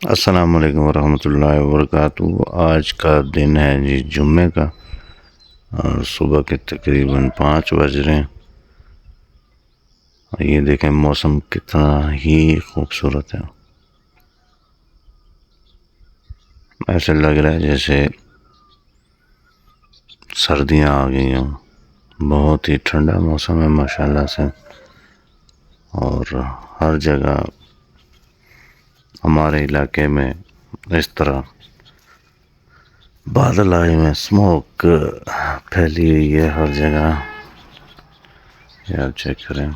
अस्सलाम वालेकुम वरहमतुल्लाहि वबरकातुहू। आज का दिन है जी जुम्मे का और सुबह के तकरीबन 5 बज रहे हैं। ये देखें मौसम कितना ही खूबसूरत है। ऐसे लग रहा है जैसे सर्दियाँ आ गई हों। बहुत ही ठंडा मौसम है माशाल्लाह से। और हर जगह हमारे इलाके में इस तरह बादल आए हुए, स्मोक फैली हुई है हर जगह। यार चेक करें,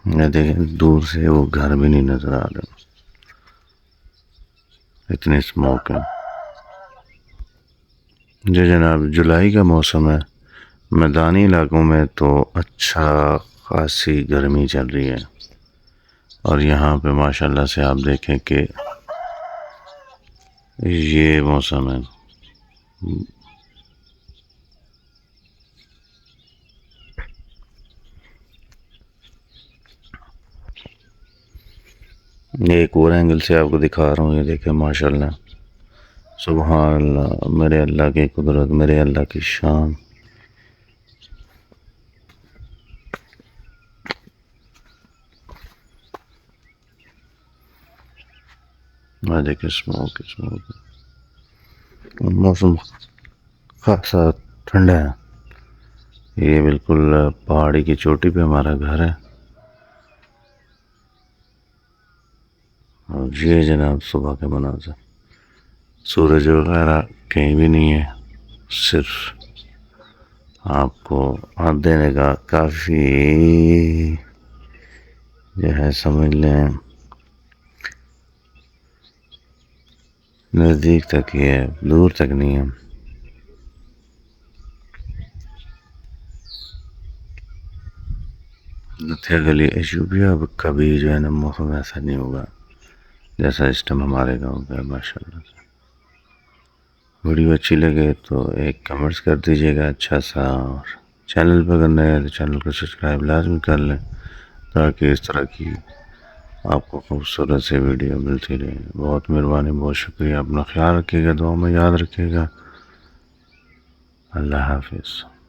ये देखें दूर से वो घर भी नहीं नजर आ रहे, इतनी स्मोक है। जी जनाब, जुलाई का मौसम है। मैदानी इलाकों में तो अच्छा खासी गर्मी चल रही है और यहाँ पे माशाल्लाह से आप देखें कि ये मौसम है। ये एक और एंगल से आपको दिखा रहा हूँ। ये देखें माशाल्लाह, सुभान अल्लाह, मेरे अल्लाह की कुदरत, मेरे अल्लाह की शान। मैं देखे स्मोक स्मोक। मौसम खासा ठंडा है। ये बिल्कुल पहाड़ी की चोटी पे हमारा घर है। और ये जनाब सुबह के मनाज़र, सूरज वगैरह कहीं भी नहीं है, सिर्फ आपको हाथ देने का काफ़ी जो है समझ लें नज़दीक तक ही है, दूर तक नहीं है। नथिया गली एशूबिया कभी जो है ना मौसम ऐसा नहीं होगा जैसा इस टाइम हमारे गाँव का है माशाल्लाह से। वीडियो अच्छी लगे तो एक कमेंट्स कर दीजिएगा अच्छा सा, और चैनल पर करना है तो चैनल को सब्सक्राइब लाजमी कर लें ताकि इस तरह की आपको खूबसूरत से वीडियो मिलती रहे। बहुत मेहरबानी, बहुत शुक्रिया। अपना ख्याल रखिएगा, दुआ में याद रखिएगा। अल्लाह हाफिज़।